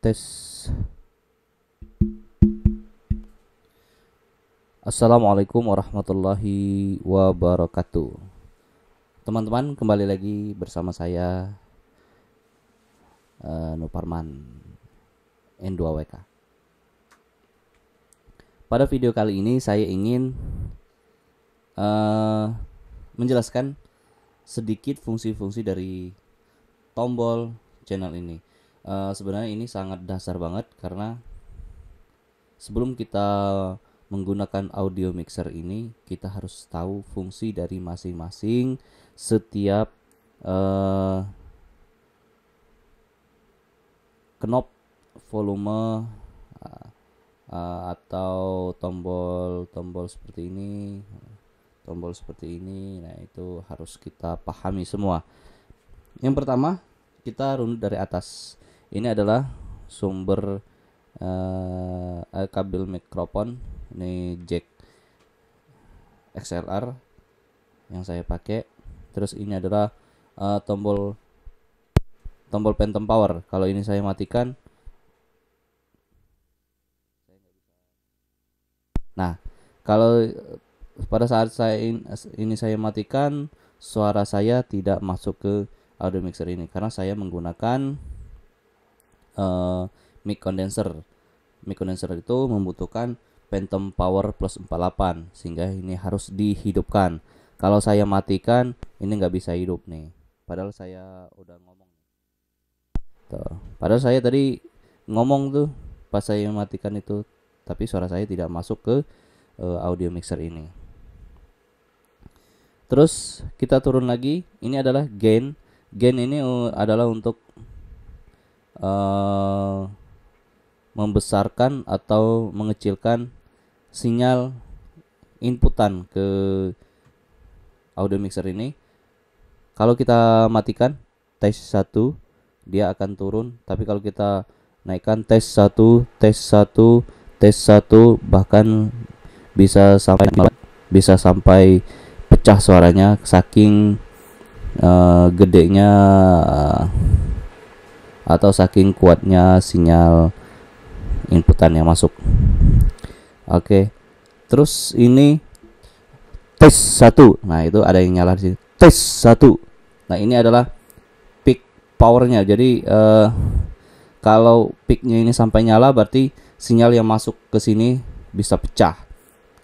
Tes. Assalamualaikum warahmatullahi wabarakatuh. Teman-teman, kembali lagi bersama saya Nuparman N2WK. Pada video kali ini saya ingin menjelaskan sedikit fungsi-fungsi dari tombol channel ini. Sebenarnya ini sangat dasar banget karena sebelum kita menggunakan audio mixer ini, kita harus tahu fungsi dari masing-masing setiap knob volume atau tombol seperti ini, Nah, itu harus kita pahami semua. Yang pertama, kita runut dari atas. Ini adalah sumber kabel mikrofon. Ini jack XLR yang saya pakai. Terus ini adalah tombol phantom power. Kalau ini saya matikan, nah kalau pada saat ini saya matikan, suara saya tidak masuk ke audio mixer ini karena saya menggunakan mic condenser. Mic condenser itu membutuhkan phantom power plus 48 sehingga ini harus dihidupkan. Kalau saya matikan, ini nggak bisa hidup nih. Padahal saya udah ngomong. Tuh. Padahal saya tadi ngomong tuh pas saya matikan itu, tapi suara saya tidak masuk ke audio mixer ini. Terus kita turun lagi. Ini adalah gain. Gain ini adalah untuk membesarkan atau mengecilkan sinyal inputan ke audio mixer ini. Kalau kita matikan tes 1, dia akan turun, tapi kalau kita naikkan tes 1, bahkan bisa sampai pecah suaranya saking gedenya atau saking kuatnya sinyal inputan yang masuk. Oke. Terus ini tes 1. Nah, itu ada yang nyala di sini. Tes 1. Nah, ini adalah peak powernya. Jadi kalau peaknya ini sampai nyala berarti sinyal yang masuk ke sini bisa pecah.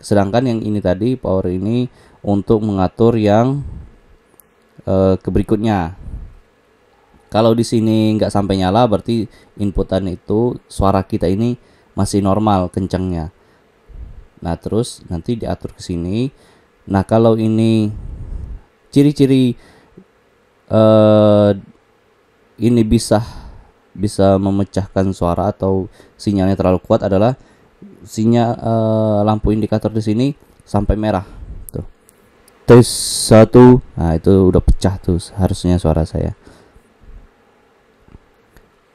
Sedangkan yang ini tadi power ini untuk mengatur yang ke berikutnya. Kalau di sini nggak sampai nyala berarti inputan itu suara kita ini masih normal kencangnya. Nah, terus nanti diatur ke sini. Nah, kalau ini ciri-ciri ini bisa memecahkan suara atau sinyalnya terlalu kuat adalah sinyal lampu indikator di sini sampai merah. Tuh. Tes 1. Nah, itu udah pecah tuh harusnya suara saya.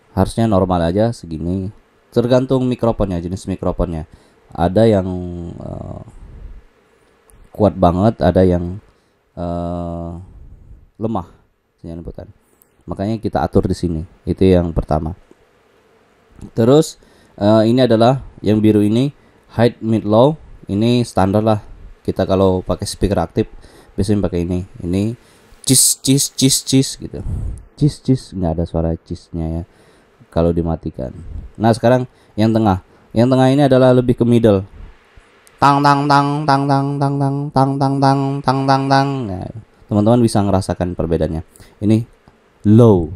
Harusnya normal aja segini. Tergantung mikrofonnya, jenis mikrofonnya. Ada yang kuat banget, ada yang lemah sinyal inputan. Makanya kita atur di sini. Itu yang pertama. Terus ini adalah yang biru ini high, mid, low. Ini standar lah. Kita kalau pakai speaker aktif biasanya pakai ini. Ini cis gitu. Cis nggak ada suara cisnya ya kalau dimatikan. Nah, sekarang yang tengah. Yang tengah ini adalah lebih ke middle. Tang tang tang tang tang tang tang tang tang tang tang tang tang. Nah, teman-teman bisa ngerasakan perbedaannya. Ini low,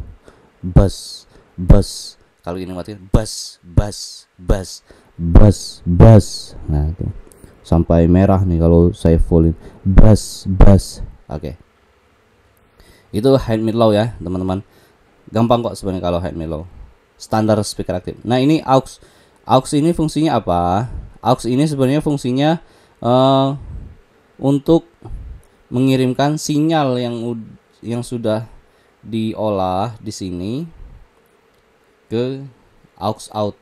bass. Kalau ini mati bass. Nah, itu sampai merah nih kalau saya fullin bass. Oke. Itu high, mid, low ya, teman-teman. Gampang kok sebenarnya kalau high, mid, low. Standar speaker aktif. Nah, ini aux. Aux ini fungsinya apa? Aux ini sebenarnya fungsinya untuk mengirimkan sinyal yang sudah diolah di sini ke aux out.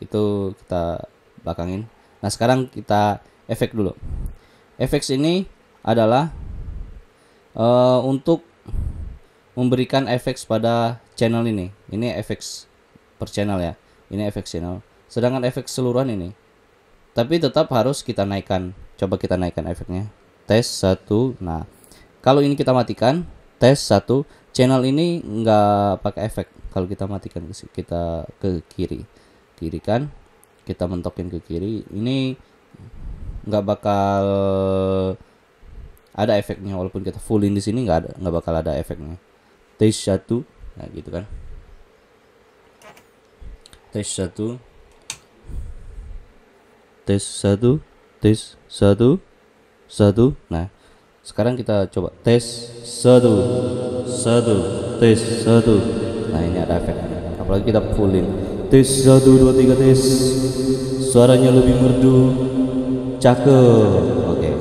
Itu kita belakangin. Nah, sekarang kita efek dulu. Efek ini adalah untuk memberikan efek pada channel ini. Ini efek per channel ya. Ini efek channel. Sedangkan efek keseluruhan ini, tapi tetap harus kita naikkan. Coba kita naikkan efeknya. Tes 1. Nah, kalau ini kita matikan, tes 1, channel ini nggak pakai efek. Kalau kita matikan, kita ke kiri kan, kita mentokin ke kiri, ini nggak bakal ada efeknya. Walaupun kita fullin di sini nggak bakal ada efeknya. Tes 1. Nah gitu kan, tes 1, tes 1, tes 1, 1. Nah sekarang kita coba tes 1, 1, tes 1. Nah ini ada efeknya, apalagi kita fullin. Tes 1, 2, 3, tes. Suaranya lebih merdu, cakep. Oke.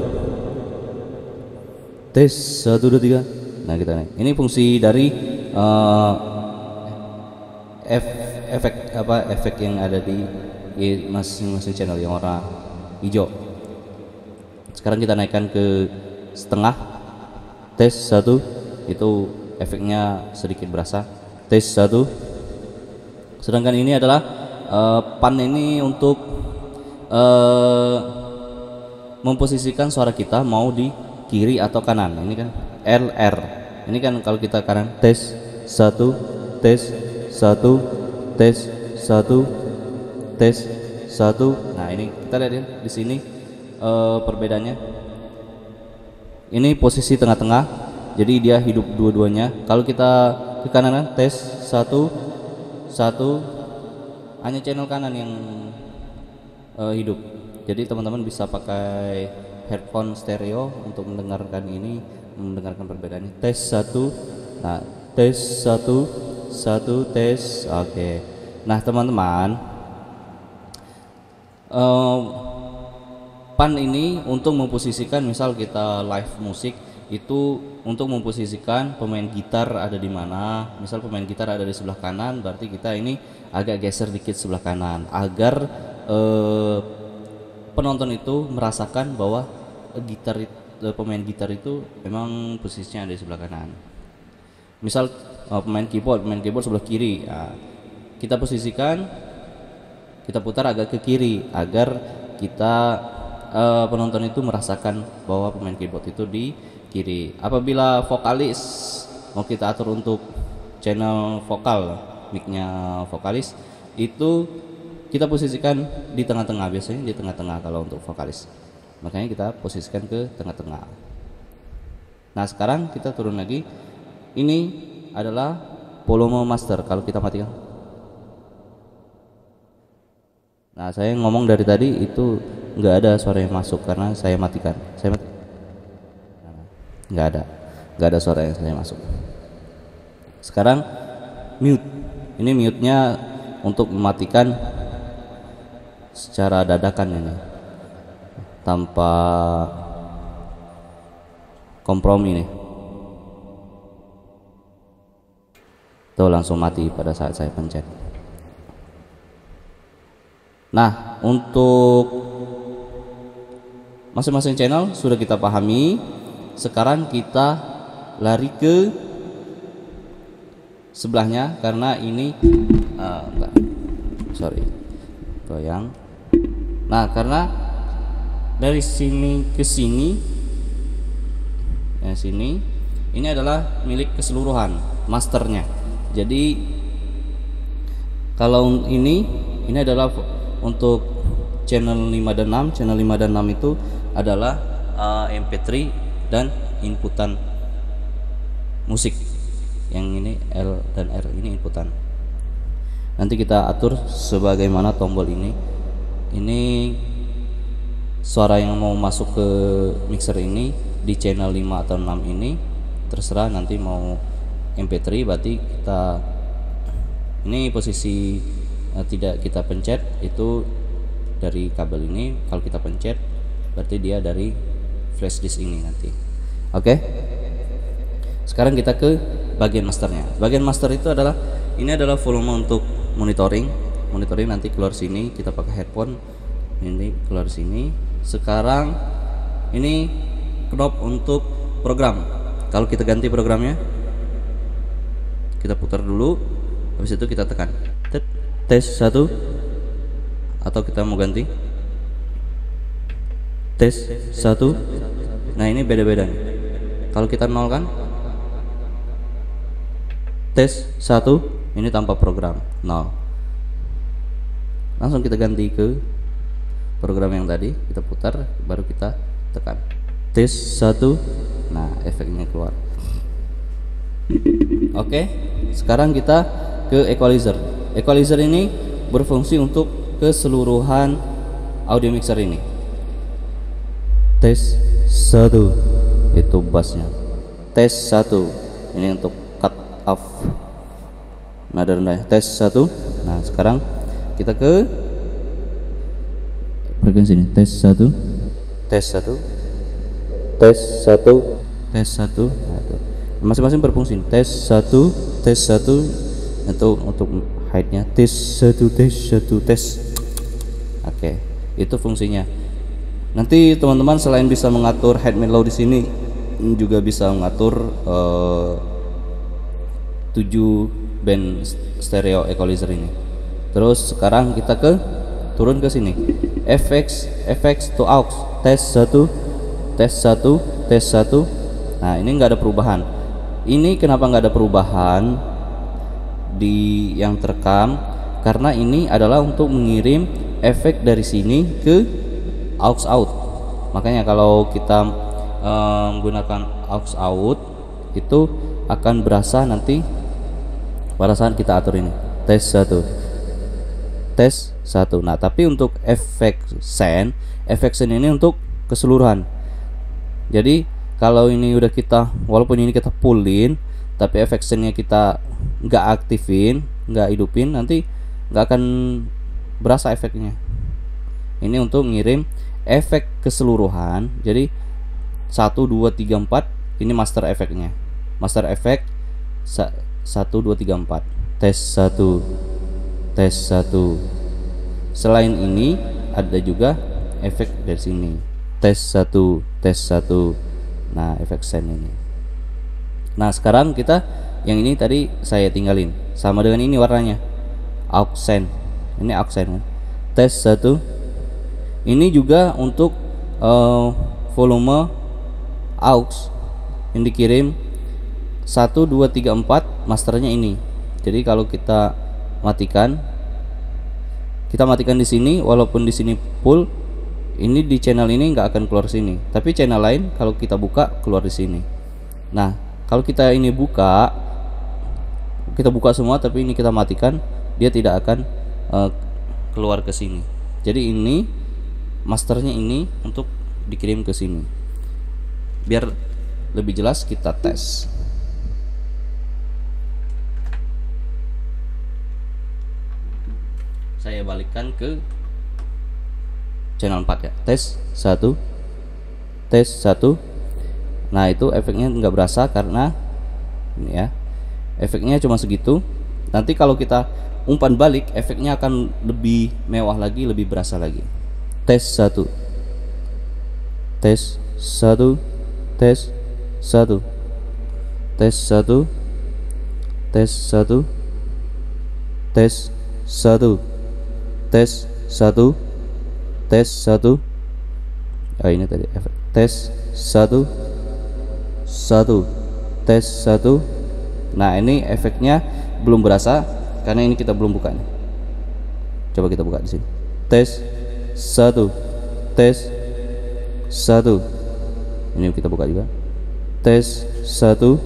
Tes 1, 2, 3. Nah kita naik. Ini fungsi dari efek yang ada di masing-masing channel yang warna hijau. Sekarang kita naikkan ke setengah. Tes 1. Itu efeknya sedikit berasa. Tes 1. Sedangkan ini adalah pan ini untuk memposisikan suara kita mau di kiri atau kanan. Ini kan LR. Ini kan kalau kita kanan, tes 1, tes 1, tes 1, tes 1. Nah ini kita lihat ya di sini perbedaannya. Ini posisi tengah-tengah, jadi dia hidup dua-duanya. Kalau kita ke kanan, tes 1, 1, hanya channel kanan yang hidup. Jadi teman-teman bisa pakai headphone stereo untuk mendengarkan ini, mendengarkan perbedaannya. Tes 1. Nah tes 1, 1, tes. Oke. Nah teman-teman, pan ini untuk memposisikan, misal kita live musik itu untuk memposisikan pemain gitar ada di mana. Misal pemain gitar ada di sebelah kanan, berarti kita ini agak geser dikit sebelah kanan agar penonton itu merasakan bahwa pemain gitar itu memang posisinya ada di sebelah kanan. Misal pemain keyboard sebelah kiri, nah, kita posisikan, kita putar agak ke kiri agar kita penonton itu merasakan bahwa pemain keyboard itu di kiri. Apabila vokalis mau kita atur untuk channel vokal, mic-nya vokalis itu kita posisikan di tengah-tengah, biasanya di tengah-tengah kalau untuk vokalis. Makanya kita posisikan ke tengah-tengah. Nah sekarang kita turun lagi. Ini adalah volume master. Kalau kita matikan, nah saya ngomong dari tadi itu nggak ada suara yang masuk karena saya matikan. Nggak ada suara yang saya masuk. Sekarang mute. Ini mute-nya untuk mematikan secara dadakan ini, tanpa kompromi nih. Tuh langsung mati pada saat saya pencet. Nah untuk masing-masing channel sudah kita pahami. Sekarang kita lari ke sebelahnya karena ini goyang. Nah karena dari sini ke sini, sini ini adalah milik keseluruhan masternya. Jadi kalau ini adalah untuk channel 5 dan 6. Channel 5 dan 6 itu adalah MP3 dan inputan musik. Yang ini L dan R ini inputan. Nanti kita atur sebagaimana tombol ini. Ini suara yang mau masuk ke mixer ini di channel 5 atau 6 ini terserah, nanti mau MP3 berarti kita ini posisi tidak kita pencet itu dari kabel ini. Kalau kita pencet berarti dia dari flash disk ini nanti. Oke. Sekarang kita ke bagian masternya. Bagian master itu adalah ini adalah volume untuk monitoring nanti keluar sini, kita pakai headphone ini keluar sini. Sekarang ini knob untuk program. Kalau kita ganti programnya, kita putar dulu, habis itu kita tekan. tes 1, atau kita mau ganti tes 1. Nah ini beda-beda nih. Kalau kita nol kan tes 1, ini tanpa program 0. Langsung kita ganti ke program yang tadi, kita putar, baru kita tekan tes 1. Nah efeknya keluar. Oke, sekarang kita ke equalizer. Equalizer ini berfungsi untuk keseluruhan audio mixer ini. Tes 1 itu bassnya. Tes 1 ini untuk cut off nada rendah. Tes 1. Nah sekarang kita ke frekuensi ini. Tes 1, tes 1, tes 1, tes 1. Nah, itu masing-masing berfungsi. Tes 1, tes 1 itu untuk height-nya. Tes 1, tes 1, tes. Oke, itu fungsinya. Nanti teman-teman selain bisa mengatur high and low di sini, juga bisa mengatur 7 band stereo equalizer ini. Terus sekarang kita turun ke sini. FX to aux. Tes 1, tes 1, tes 1. Nah, ini enggak ada perubahan. Ini kenapa enggak ada perubahan di yang terekam? Karena ini adalah untuk mengirim efek dari sini ke aux out. Makanya kalau kita menggunakan aux out itu akan berasa nanti pada saat kita atur ini. Tes 1, tes 1. Nah tapi untuk efek send ini untuk keseluruhan. Jadi kalau ini udah kita, walaupun ini kita pullin, tapi efek sendnya kita nggak aktifin, nggak hidupin, nanti nggak akan berasa efeknya. Ini untuk ngirim efek keseluruhan. Jadi 1, 2, 3, 4 ini master efeknya. Master efek 1, 2, 3, 4. Tes 1, tes 1. Selain ini ada juga efek dari sini. Tes 1, tes 1. Nah efek send ini. Nah sekarang kita yang ini tadi saya tinggalin, sama dengan ini warnanya aux send. Ini aux send kan? Tes 1. Ini juga untuk volume aux yang dikirim 1, 2, 3, 4 masternya ini. Jadi kalau kita matikan di sini, walaupun di sini full, ini di channel ini nggak akan keluar sini, tapi channel lain kalau kita buka keluar di sini. Nah kalau kita ini buka semua, tapi ini kita matikan, dia tidak akan keluar ke sini. Jadi ini masternya ini untuk dikirim ke sini. Biar lebih jelas kita tes. Saya balikkan ke channel 4 ya. Tes 1, tes 1. Nah itu efeknya nggak berasa karena ini ya, efeknya cuma segitu. Nanti kalau kita umpan balik, efeknya akan lebih mewah lagi, lebih berasa lagi. Tes 1, tes 1, tes 1, tes 1, tes 1, tes 1, tes 1, tes 1. Oh ini tadi efek. Tes 1, 1, tes 1. Nah ini efeknya belum berasa karena ini kita belum buka nih. Coba kita buka di sini. Tes 1, tes 1. Ini kita buka juga. Tes 1,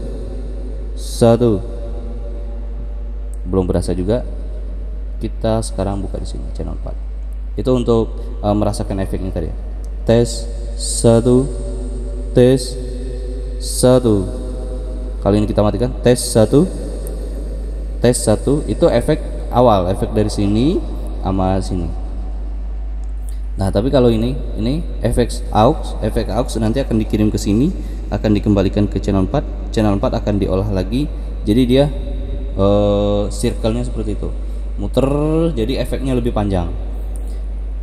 1. Belum berasa juga. Kita sekarang buka di sini channel 4. Itu untuk merasakan efeknya tadi ya. Tes 1, tes 1. Kali ini kita matikan. Tes 1, tes 1. Itu efek awal, efek dari sini sama sini. Nah tapi kalau ini efek aux nanti akan dikirim ke sini, akan dikembalikan ke channel 4. Channel 4 akan diolah lagi, jadi dia circle-nya seperti itu, muter, jadi efeknya lebih panjang.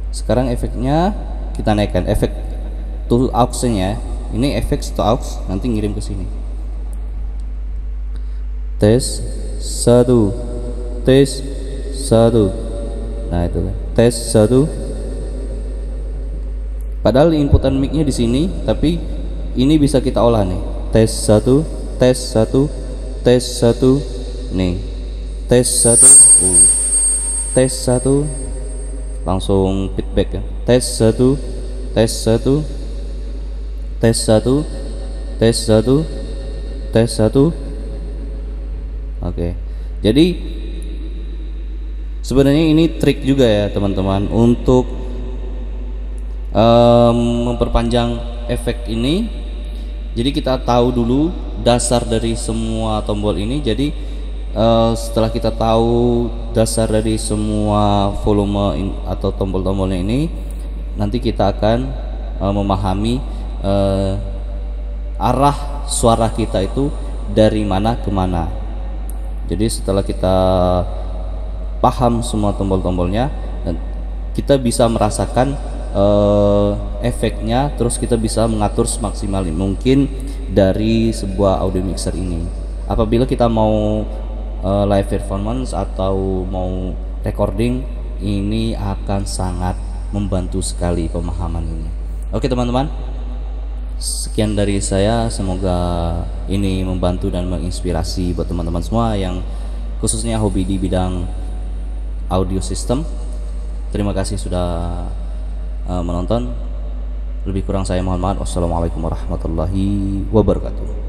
Sekarang efeknya kita naikkan, efek to aux-nya. Ini efek to aux nanti ngirim ke sini. Tes 1, tes 1. Nah itu tes satu. Padahal inputan mic-nya di sini, tapi ini bisa kita olah nih. Tes satu, tes satu, tes satu, nih, tes satu, tes satu, langsung feedback ya. Tes satu, tes satu, tes satu, tes satu, tes satu. Oke, jadi sebenarnya ini trik juga ya teman-teman untuk memperpanjang efek ini. Jadi kita tahu dulu dasar dari semua tombol ini. Jadi setelah kita tahu dasar dari semua volume atau tombol-tombolnya ini, nanti kita akan memahami arah suara kita itu dari mana ke mana. Jadi setelah kita paham semua tombol-tombolnya, kita bisa merasakan efeknya, terus kita bisa mengatur semaksimal mungkin dari sebuah audio mixer ini. Apabila kita mau live performance atau mau recording, ini akan sangat membantu sekali pemahaman ini. Oke teman-teman, sekian dari saya, semoga ini membantu dan menginspirasi buat teman-teman semua yang khususnya hobi di bidang audio system. Terima kasih sudah menonton. Lebih kurang saya mohon maaf. Wassalamualaikum warahmatullahi wabarakatuh.